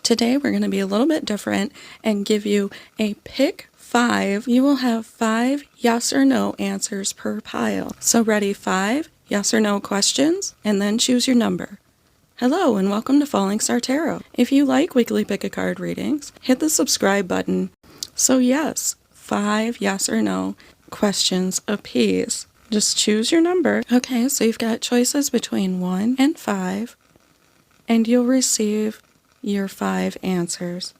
Today we're going to be a little bit different and give you a pick 5. You will have 5 yes or no answers per pile. So ready, 5 yes or no questions, and then choose your number. Hello and welcome to Falling Star Tarot. If you like weekly pick-a-card readings, hit the subscribe button. So yes, 5 yes or no questions apiece. Just choose your number. Okay, so you've got choices between 1 and 5, and you'll receive your 5 answers.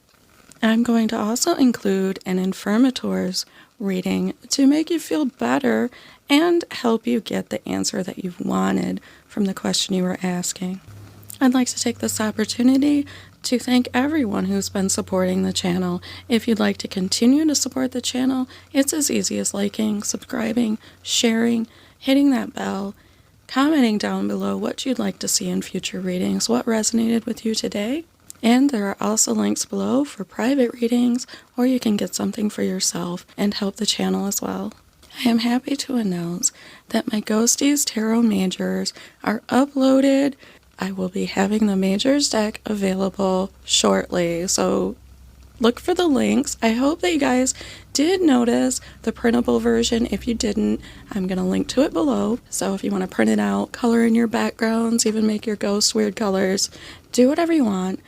I'm going to also include an affirmator's reading to make you feel better and help you get the answer that you've wanted from the question you were asking. I'd like to take this opportunity to thank everyone who's been supporting the channel. If you'd like to continue to support the channel, it's as easy as liking, subscribing, sharing, hitting that bell, commenting down below what you'd like to see in future readings, what resonated with you today. And there are also links below for private readings, or you can get something for yourself and help the channel as well. I am happy to announce that my Ghosties Tarot Majors are uploaded. I will be having the Majors deck available shortly, so look for the links. I hope that you guys did notice the printable version. If you didn't, I'm going to link to it below. So if you want to print it out, color in your backgrounds, even make your ghost weird colors, do whatever you want.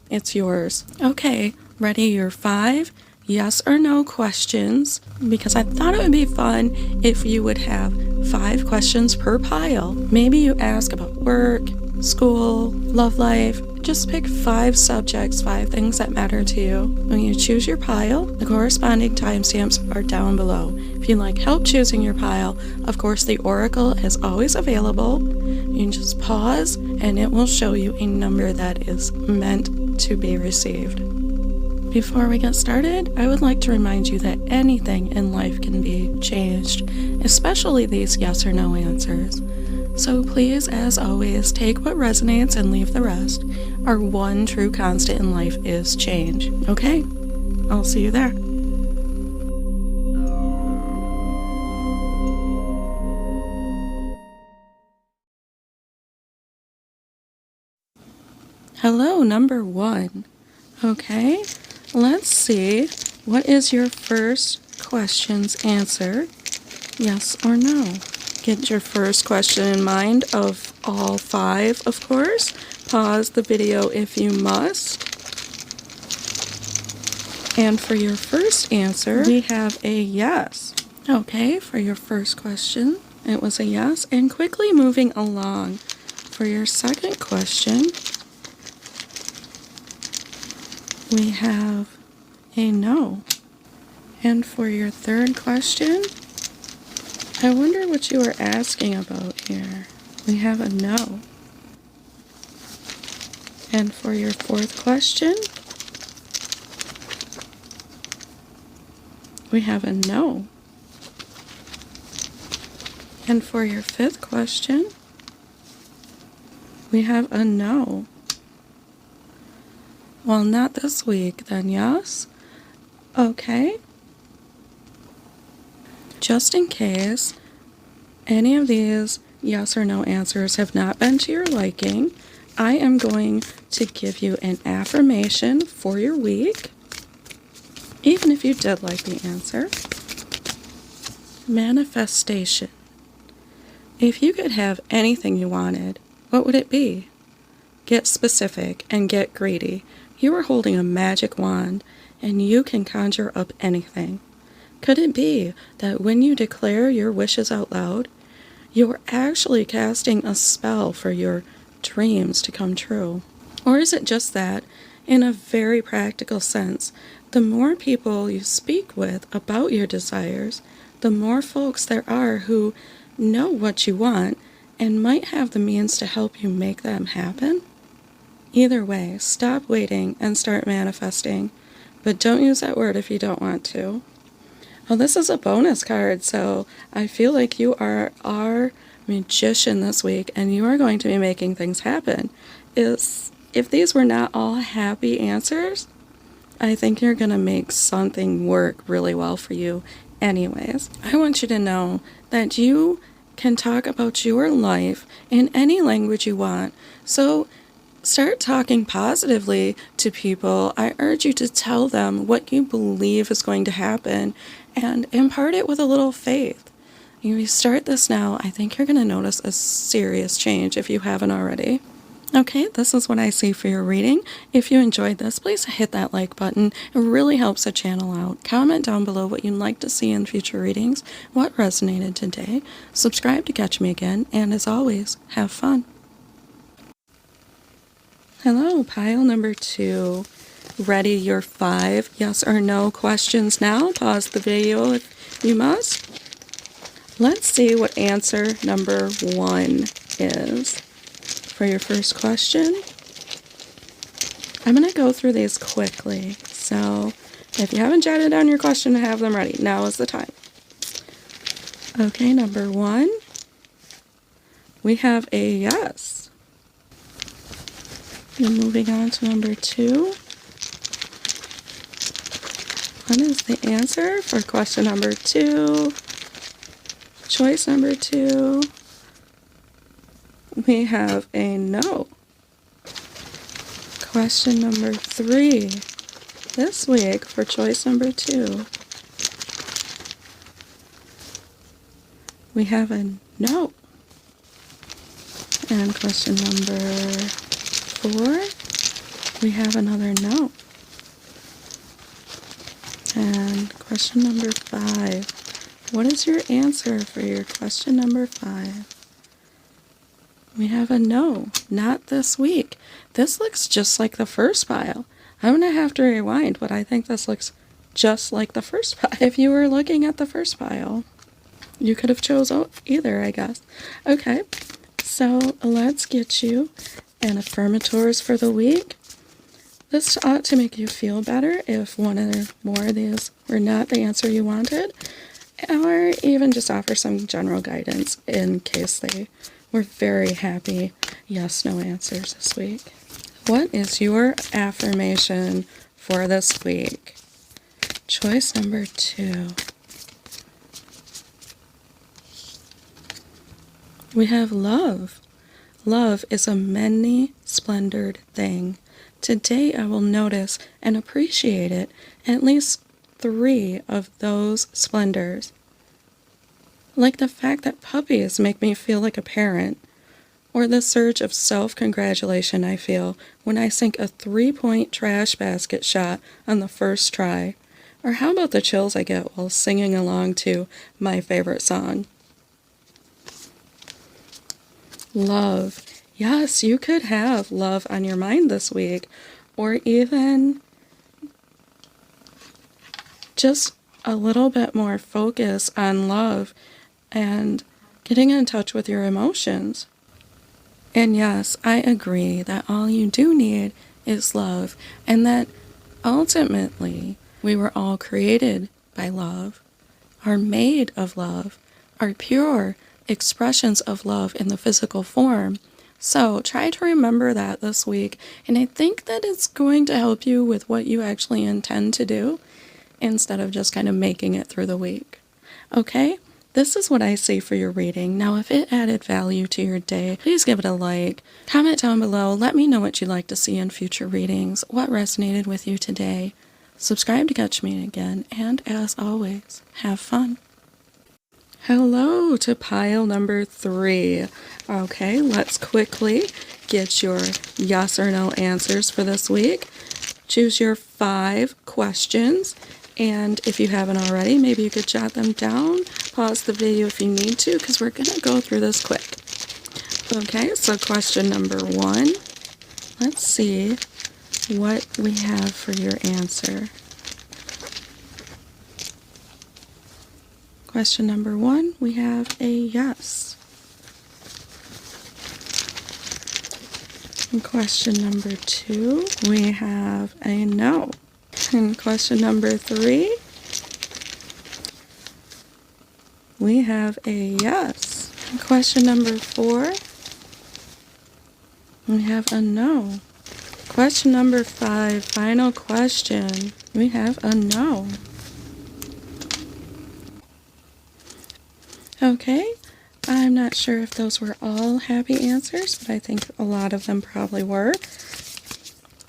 It's yours. Okay, ready your 5 yes or no questions, because I thought it would be fun if you would have 5 questions per pile. Maybe you ask about work, school, love life. Just pick 5 subjects, 5 things that matter to you. When you choose your pile, the corresponding timestamps are down below. If you'd like help choosing your pile, of course the oracle is always available. You can just pause and it will show you a number that is meant to be received. Before we get started, I would like to remind you that anything in life can be changed, especially these yes or no answers. So please, as always, take what resonates and leave the rest. Our one true constant in life is change. Okay, I'll see you there. Hello, number 1. Okay, let's see. What is your first question's answer? Yes or no? Get your first question in mind of all 5, of course. Pause the video if you must. And for your first answer, we have a yes. Okay, for your first question, it was a yes. And quickly moving along, for your second question, we have a no. And for your third question, I wonder what you were asking about here. We have a no. And for your fourth question, we have a no. And for your fifth question, we have a no. Well, not this week, then yes? Okay. Just in case any of these yes or no answers have not been to your liking, I am going to give you an affirmation for your week, even if you did like the answer. Manifestation. If you could have anything you wanted, what would it be? Get specific and get greedy. You are holding a magic wand, and you can conjure up anything. Could it be that when you declare your wishes out loud, you're actually casting a spell for your dreams to come true? Or is it just that, in a very practical sense, the more people you speak with about your desires, the more folks there are who know what you want and might have the means to help you make them happen? Either way, stop waiting and start manifesting. But don't use that word if you don't want to. Well, this is a bonus card, so I feel like you are our magician this week, and you are going to be making things happen. If these were not all happy answers, I think you're going to make something work really well for you anyways. I want you to know that you can talk about your life in any language you want. So Start talking positively to people. I urge you to tell them what you believe is going to happen and impart it with a little faith. If you start this now, I think you're going to notice a serious change if you haven't already. Okay, this is what I see for your reading. If you enjoyed this, please hit that like button. It really helps the channel out. Comment down below what you'd like to see in future readings, what resonated today. Subscribe to catch me again, and as always, have fun. Hello, pile number 2. Ready your 5 yes or no questions now. Pause the video if you must. Let's see what answer number 1 is. For your first question, I'm going to go through these quickly. So if you haven't jotted down your question, have them ready. Now is the time. Okay, number 1, we have a yes. And moving on to number 2. What is the answer for question number 2? Choice number 2. We have a no. Question number 3. This week for choice number 2. We have a no. And question number 4. We have another no. And question number 5. What is your answer for your question number 5? We have a no, not this week. This looks just like the first pile. I'm going to have to rewind, but I think this looks just like the first pile. If you were looking at the first pile, you could have chose either, I guess. Okay, so let's get you an affirmators for the week. This ought to make you feel better if one or more of these were not the answer you wanted, or even just offer some general guidance in case they were very happy yes/no answers this week. What is your affirmation for this week? Choice number 2. We have love. Love is a many-splendored thing. Today I will notice and appreciate it, at least 3 of those splendors. Like the fact that puppies make me feel like a parent, or the surge of self-congratulation I feel when I sink a 3-point trash basket shot on the first try, or how about the chills I get while singing along to my favorite song. Love. Yes, you could have love on your mind this week, or even just a little bit more focus on love and getting in touch with your emotions. And yes, I agree that all you do need is love, and that ultimately we were all created by love, are made of love, are pure expressions of love in the physical form. So try to remember that this week, and I think that it's going to help you with what you actually intend to do instead of just kind of making it through the week. Okay? This is what I see for your reading. Now, if it added value to your day, please give it a like. Comment down below. Let me know what you'd like to see in future readings, what resonated with you today. Subscribe to catch me again, and as always, have fun. Hello to pile number 3. Okay, let's quickly get your yes or no answers for this week. Choose your 5 questions. And if you haven't already, maybe you could jot them down. Pause the video if you need to, because we're going to go through this quick. Okay, so question number 1. Let's see what we have for your answer. Question number 1, we have a yes. And question number 2, we have a no. And question number 3, we have a yes. And question number 4, we have a no. Question number 5, final question, we have a no. Okay, I'm not sure if those were all happy answers, but I think a lot of them probably were.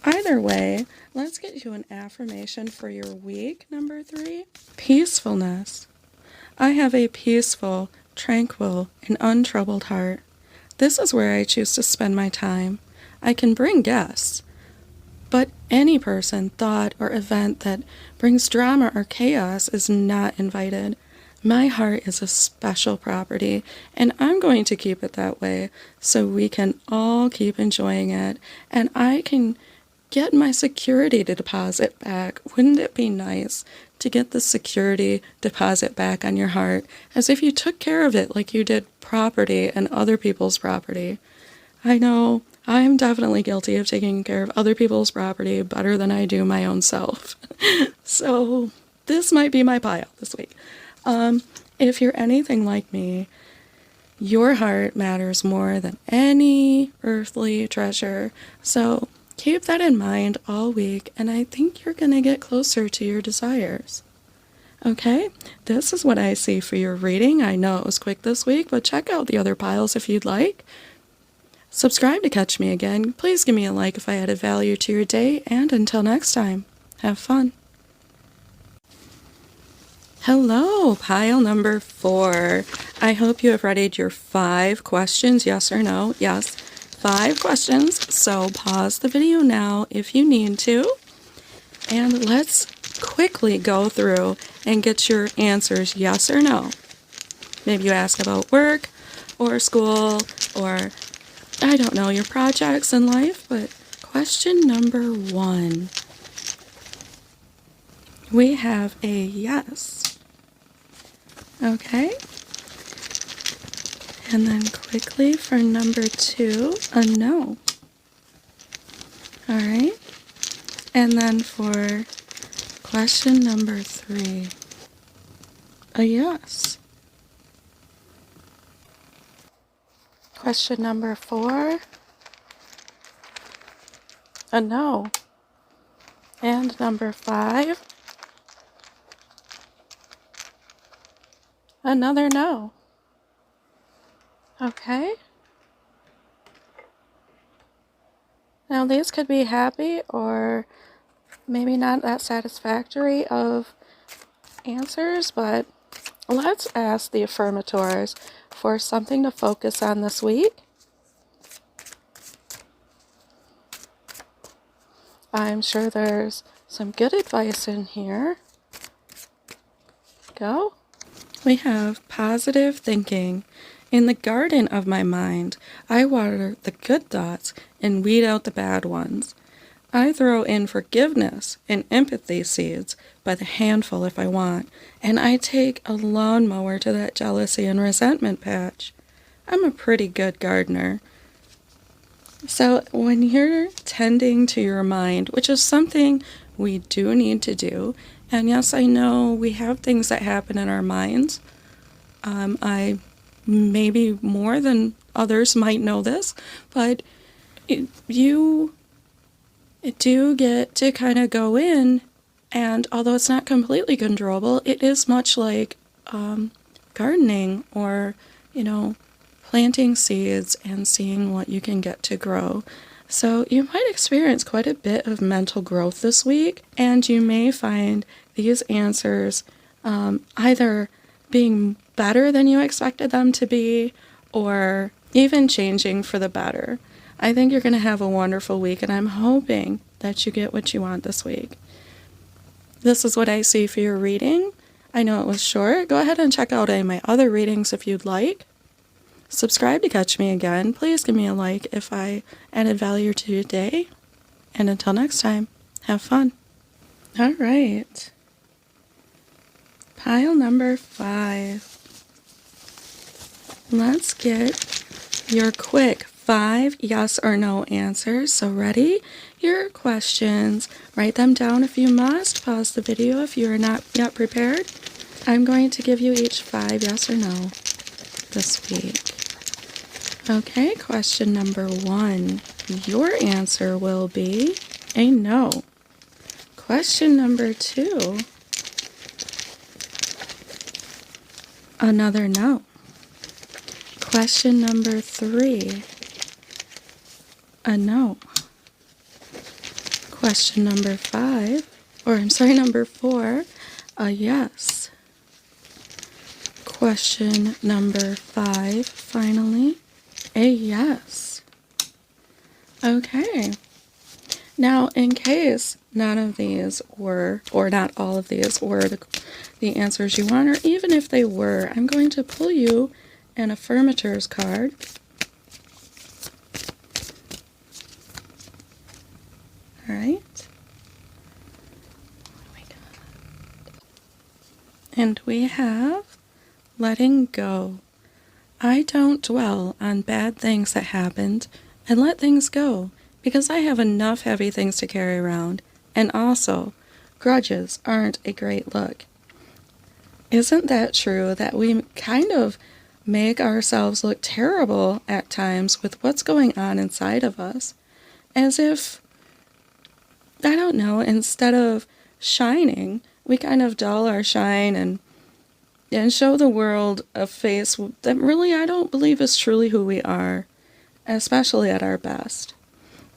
Either way, let's get you an affirmation for your week, number 3. Peacefulness. I have a peaceful, tranquil, and untroubled heart. This is where I choose to spend my time. I can bring guests, but any person, thought, or event that brings drama or chaos is not invited. My heart is a special property, and I'm going to keep it that way so we can all keep enjoying it, and I can get my security deposit back. Wouldn't it be nice to get the security deposit back on your heart, as if you took care of it like you did property and other people's property? I know I'm definitely guilty of taking care of other people's property better than I do my own self. So this might be my pile this week. If you're anything like me, your heart matters more than any earthly treasure. So keep that in mind all week, and I think you're going to get closer to your desires. Okay, this is what I see for your reading. I know it was quick this week, but check out the other piles if you'd like. Subscribe to catch me again. Please give me a like if I added value to your day, and until next time, have fun. Hello, pile number 4. I hope you have readied your 5 questions, yes or no. Yes, 5 questions, so pause the video now if you need to, and let's quickly go through and get your answers, yes or no. Maybe you ask about work or school or, I don't know, your projects in life, but question number 1. We have a yes. Okay. And then quickly for number 2, a no. All right. And then for question number 3, a yes. Question number 4, a no. And number 5, another no. Okay. Now these could be happy or maybe not that satisfactory of answers, but let's ask the affirmators for something to focus on this week. I'm sure there's some good advice in here. Go. We have positive thinking. In the garden of my mind, I water the good thoughts and weed out the bad ones. I throw in forgiveness and empathy seeds by the handful if I want, and I take a lawnmower to that jealousy and resentment patch. I'm a pretty good gardener. So when you're tending to your mind, which is something we do need to do, and yes, I know we have things that happen in our minds. I maybe more than others might know this, but you do get to kind of go in, and although it's not completely controllable, it is much like gardening or, planting seeds and seeing what you can get to grow. So you might experience quite a bit of mental growth this week, and you may find these answers either being better than you expected them to be, or even changing for the better. I think you're going to have a wonderful week, and I'm hoping that you get what you want this week. This is what I see for your reading. I know it was short. Go ahead and check out any of my other readings if you'd like. Subscribe to catch me again. Please give me a like if I added value to your day. And until next time, have fun. All right. Pile number 5. Let's get your quick 5 yes or no answers. So ready? Your questions. Write them down if you must. Pause the video if you are not yet prepared. I'm going to give you each 5 yes or no this week. Okay, question number 1. Your answer will be a no. Question number 2. Another no. Question number 3, a no. Question number 4, a yes. Question number 5, finally, a yes. Okay. Now, in case none of these were, or not all of these were the answers you want, or even if they were, I'm going to pull you an affirmators card. All right. And we have letting go. I don't dwell on bad things that happened and let things go because I have enough heavy things to carry around. And also, grudges aren't a great look. Isn't that true that we kind of make ourselves look terrible at times with what's going on inside of us? As if, I don't know, instead of shining, we kind of dull our shine and show the world a face that really I don't believe is truly who we are, especially at our best.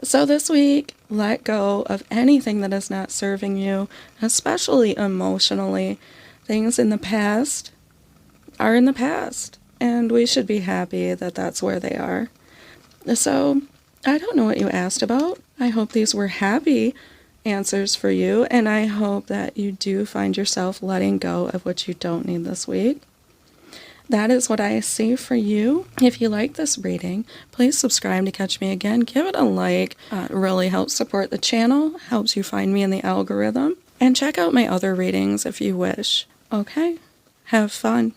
So this week, let go of anything that is not serving you, especially emotionally. Things in the past are in the past, and we should be happy that that's where they are. So, I don't know what you asked about. I hope these were happy answers for you, and I hope that you do find yourself letting go of what you don't need this week. That is what I see for you. If you like this reading, please subscribe to catch me again. Give it a like. It really helps support the channel, helps you find me in the algorithm. And check out my other readings if you wish. Okay? Have fun.